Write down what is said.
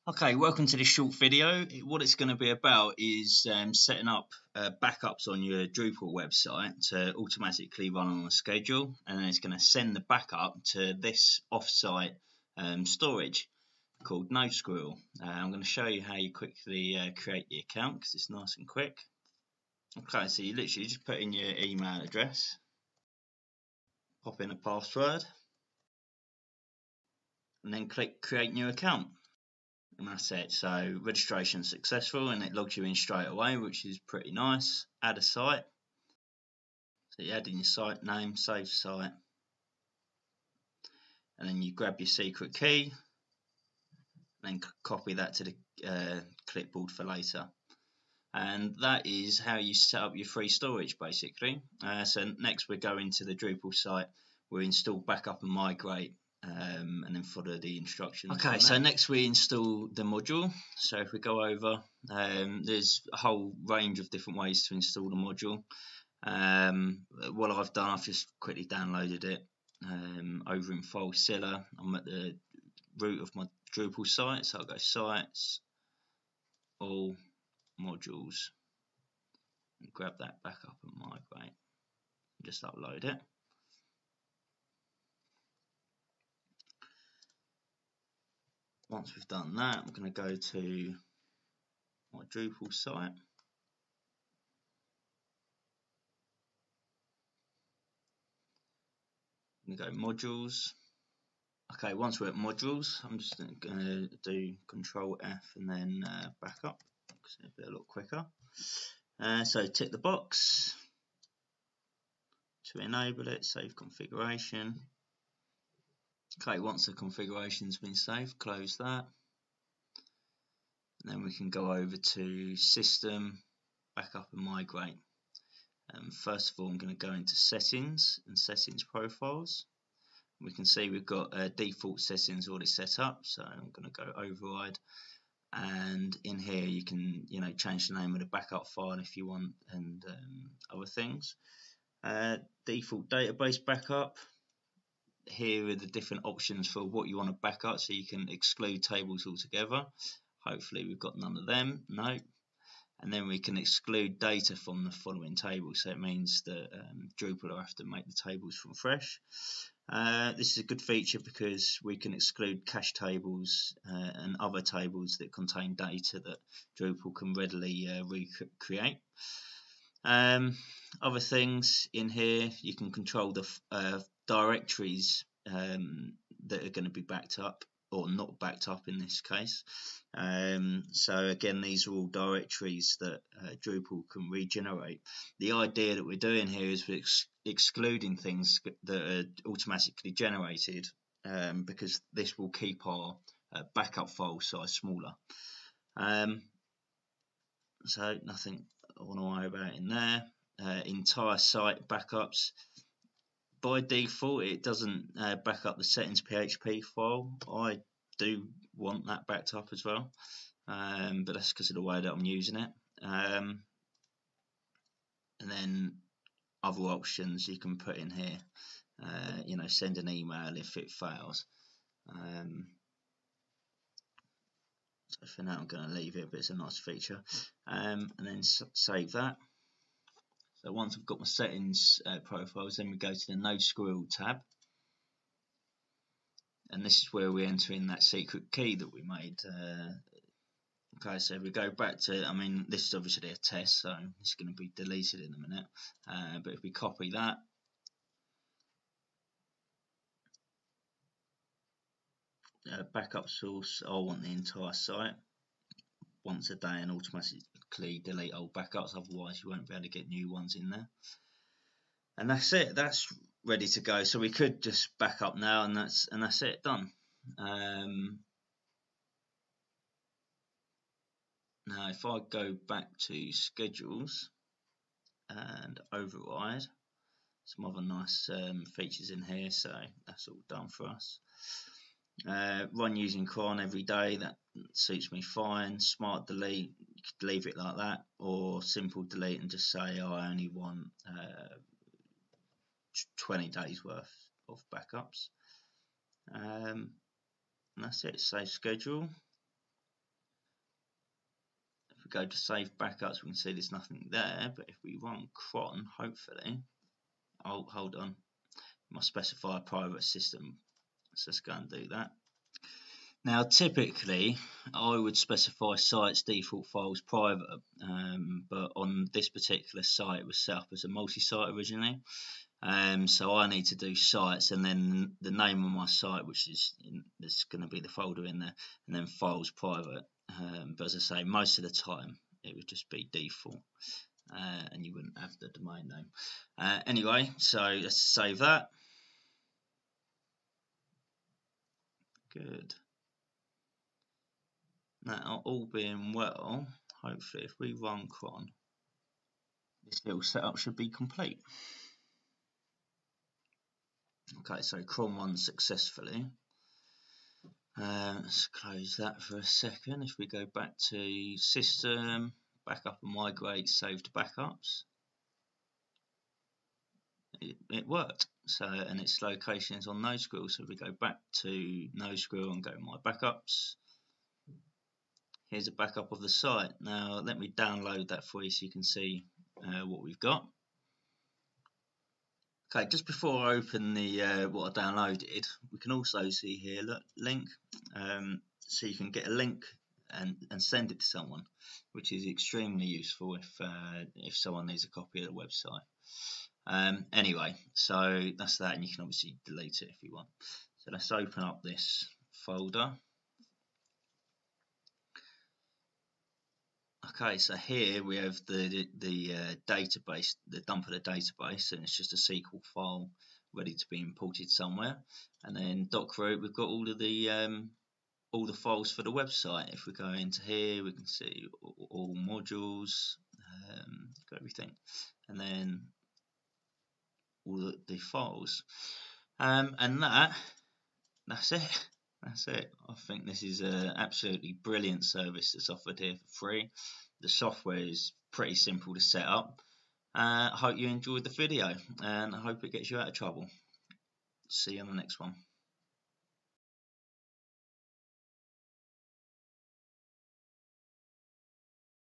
Okay, welcome to this short video. What it's going to be about is setting up backups on your Drupal website to automatically run on a schedule, and then it's going to send the backup to this offsite storage called NoSquirrel. I'm going to show you how you quickly create the account because it's nice and quick. Okay, so you literally just put in your email address, pop in a password, and then click create new account. And that's it. So registration successful, and it logs you in straight away, which is pretty nice. Add a site. So you add in your site name, save site, and then you grab your secret key, and then copy that to the clipboard for later. And that is how you set up your free storage, basically. So next we're going to the Drupal site. We'll install backup and migrate, and then follow the instructions. Okay, so next we install the module. So if we go over, there's a whole range of different ways to install the module. What I've done, I've just quickly downloaded it over in FileZilla. I'm at the root of my Drupal site, so I'll go Sites, All, Modules, and grab that backup and migrate. Just upload it. Once we've done that, I'm going to go to my Drupal site. I'm going to go Modules. Okay, once we're at Modules, I'm just going to do Control F and then backup because it'll be a lot quicker. So tick the box to enable it, save configuration. Okay, once the configuration's been saved, close that. And then we can go over to System, Backup and Migrate. First of all, I'm going to go into Settings and Settings Profiles. We can see we've got default settings already set up, so I'm going to go Override. And in here you can change the name of the backup file if you want, and other things. Default database backup. Here are the different options for what you want to back up, so you can exclude tables altogether. Hopefully we've got none of them. No. And then we can exclude data from the following tables, so it means that Drupal will have to make the tables from fresh. This is a good feature because we can exclude cache tables and other tables that contain data that Drupal can readily recreate. Other things in here, you can control the directories that are going to be backed up or not backed up in this case. So again, these are all directories that Drupal can regenerate. The idea that we're doing here is we're excluding things that are automatically generated, because this will keep our backup file size smaller. So nothing I want to worry about in there. Entire site backups. By default, it doesn't back up the settings PHP file. I do want that backed up as well, but that's because of the way that I'm using it. And then other options you can put in here. Send an email if it fails. So for now I'm going to leave it, but it's a nice feature. And then save that. So once I've got my settings profiles, then we go to the NoSquirrel tab. And this is where we enter in that secret key that we made. Okay, so we go back to, this is obviously a test, so it's going to be deleted in a minute. But if we copy that, backup source, I want the entire site once a day and automatically delete old backups, otherwise you won't be able to get new ones in there. And that's it, that's ready to go. So we could just back up now, and that's it, done. Now if I go back to schedules and override, some other nice features in here, so that's all done for us. Run using cron every day, that suits me fine. Smart delete, you could leave it like that, or simple delete and just say I only want 20 days worth of backups. And that's it. Save schedule. go to save backups, we can see there's nothing there. But if we run cron, hopefully, oh, hold on, must specify a private system. So let's go and do that. Now, typically, I would specify site's default files private, but on this particular site, it was set up as a multi-site originally. So I need to do sites, and then the name of my site, which is there's going to be the folder in there, and then files private. But as I say, most of the time it would just be default, and you wouldn't have the domain name. Anyway, so let's save that. Good. Now, all being well, hopefully if we run cron, this little setup should be complete. Okay, so cron runs successfully. Let's close that for a second. If we go back to system, backup and migrate, saved backups, it worked. So, and its location is on NoSquirrel. So if we go back to NoSquirrel and go my backups, here's a backup of the site. Now let me download that for you so you can see what we've got. Okay, just before I open the what I downloaded, we can also see here, look, link. So you can get a link and send it to someone, which is extremely useful if someone needs a copy of the website. Anyway, so that's that, and you can obviously delete it if you want. So let's open up this folder. Okay, so here we have the database, the dump of the database, and it's just a SQL file ready to be imported somewhere. And then .root, we've got all the files for the website. If we go into here, we can see all modules, got everything, and then all the files, and that's it. That's it. I think this is an absolutely brilliant service that's offered here for free. The software is pretty simple to set up. I hope you enjoyed the video, and I hope it gets you out of trouble. See you on the next one.